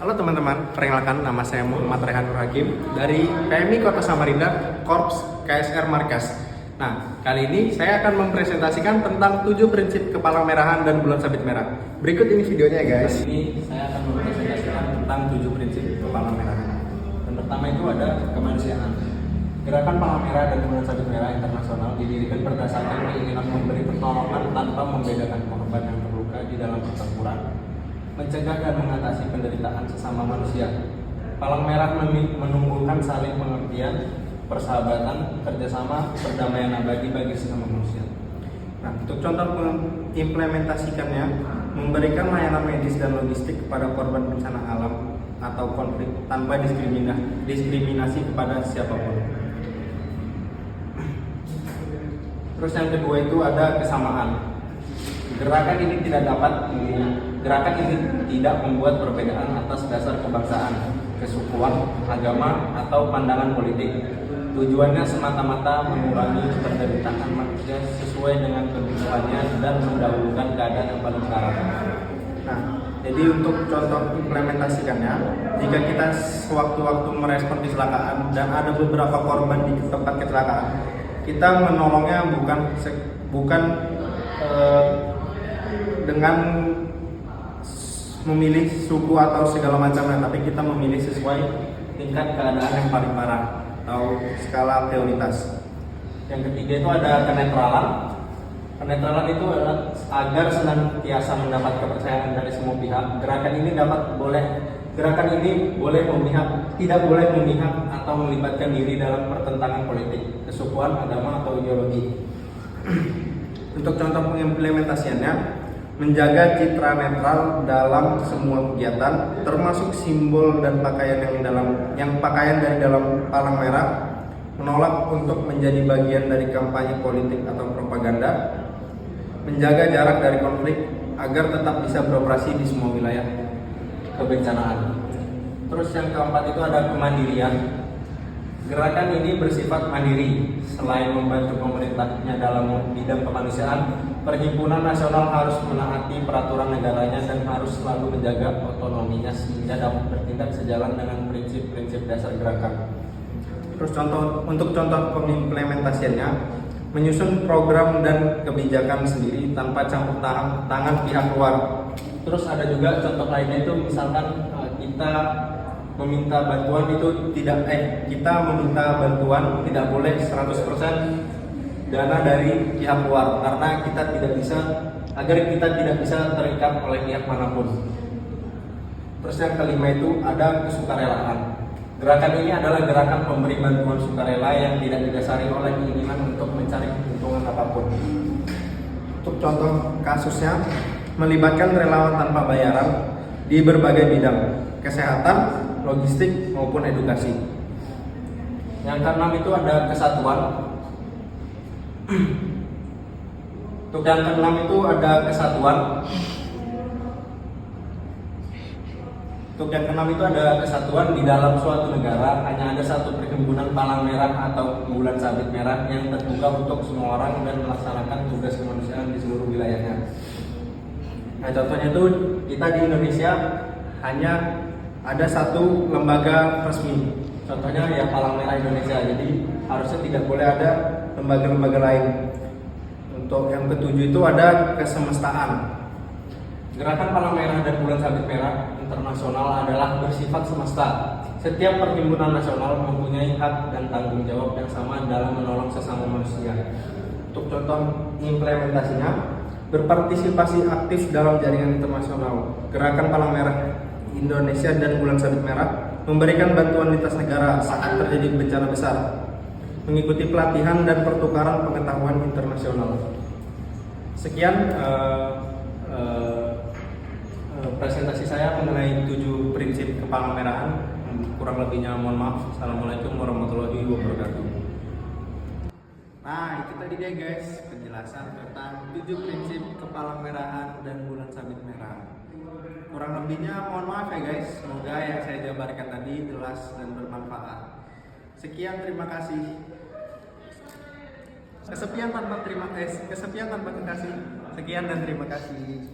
Halo teman-teman, perkenalkan nama saya Muhammad Rehan Nur Hakim dari PMI Kota Samarinda, Korps KSR Markas. Nah, kali ini saya akan mempresentasikan tentang 7 prinsip kepalang merahan dan bulan sabit merah. Berikut ini videonya ya guys. Kali ini saya akan mempresentasikan tentang 7 prinsip kepalang merahan. Yang pertama itu ada kemanusiaan. Gerakan Palang Merah dan Bulan Sabit Merah Internasional didirikan berdasarkan keinginan memberi pertolongan tanpa membedakan korban yang terluka di dalam pertempuran, mencegah dan mengatasi penderitaan sesama manusia. Palang Merah menumbuhkan saling pengertian, persahabatan, kerjasama, perdamaian abadi bagi sesama manusia. Nah, untuk contoh mengimplementasikannya, memberikan layanan medis dan logistik kepada korban bencana alam atau konflik tanpa diskriminasi kepada siapapun. Terus yang kedua itu ada kesamaan. Gerakan ini tidak membuat perbedaan atas dasar kebangsaan, kesukuan, agama, atau pandangan politik. Tujuannya semata-mata mengurangi penderitaan manusia sesuai dengan kebutuhannya dan mendahulukan keadaan yang paling sekarang. Nah, jadi untuk contoh implementasikannya, jika kita sewaktu-waktu merespon kecelakaan dan ada beberapa korban di tempat kecelakaan, kita menolongnya bukan dengan memilih suku atau segala macamnya, tapi kita memilih sesuai tingkat keadaan yang paling parah atau skala prioritas. Yang ketiga itu ada kenetralan. Kenetralan itu adalah agar senantiasa mendapat kepercayaan dari semua pihak. Gerakan ini tidak boleh memihak atau melibatkan diri dalam pertentangan politik, kesukuan, agama, atau ideologi. Untuk contoh pengimplementasiannya, menjaga citra netral dalam semua kegiatan, termasuk simbol dan pakaian pakaian dari dalam Palang Merah, menolak untuk menjadi bagian dari kampanye politik atau propaganda, menjaga jarak dari konflik agar tetap bisa beroperasi di semua wilayah kebencanaan. Terus yang keempat itu ada kemandirian. Gerakan ini bersifat mandiri. Selain membantu pemerintahnya dalam bidang kemanusiaan, Perhimpunan Nasional harus menaati peraturan negaranya dan harus selalu menjaga otonominya sehingga dapat bertindak sejalan dengan prinsip-prinsip dasar gerakan. Terus untuk contoh pengimplementasiannya, menyusun program dan kebijakan sendiri tanpa campur tangan pihak luar. Terus ada juga contoh lainnya itu misalkan kita meminta bantuan tidak boleh 100% dana dari pihak luar karena kita tidak bisa terikat oleh pihak manapun. Terus yang kelima itu ada kesukarelaan. Gerakan ini adalah gerakan pemberi bantuan sukarela yang tidak didasari oleh keinginan untuk mencari keuntungan apapun. Untuk contoh kasusnya, melibatkan relawan tanpa bayaran di berbagai bidang, kesehatan, logistik, maupun edukasi. Yang keenam itu ada kesatuan. Untuk yang keenam itu ada kesatuan. Untuk yang keenam itu ada kesatuan di dalam suatu negara hanya ada satu perhimpunan Palang Merah atau Bulan Sabit Merah yang terbuka untuk semua orang dan melaksanakan tugas kemanusiaan di seluruh wilayahnya. Nah, contohnya itu kita di Indonesia hanya ada satu lembaga resmi. Contohnya ya Palang Merah Indonesia. Jadi harusnya tidak boleh ada lembaga-lembaga lain. Untuk yang ketujuh itu ada kesemestaan. Gerakan Palang Merah dan Bulan Sabit Merah Internasional adalah bersifat semesta. Setiap perhimpunan nasional mempunyai hak dan tanggung jawab yang sama dalam menolong sesama manusia. Untuk contoh implementasinya, berpartisipasi aktif dalam jaringan internasional. Gerakan Palang Merah Indonesia dan Bulan Sabit Merah memberikan bantuan lintas negara saat terjadi bencana besar, mengikuti pelatihan dan pertukaran pengetahuan internasional. Sekian presentasi saya mengenai 7 prinsip kepalang merahan. Kurang lebihnya mohon maaf. Assalamualaikum warahmatullahi wabarakatuh. Nah, itu tadi dia guys penjelasan tentang 7 prinsip kepalang merahan dan bulan sabit merah. Kurang lebihnya mohon maaf ya guys. Semoga yang saya jabarkan tadi jelas dan bermanfaat. Sekian, terima kasih. Kesepian tanpa kekasih. Sekian dan terima kasih.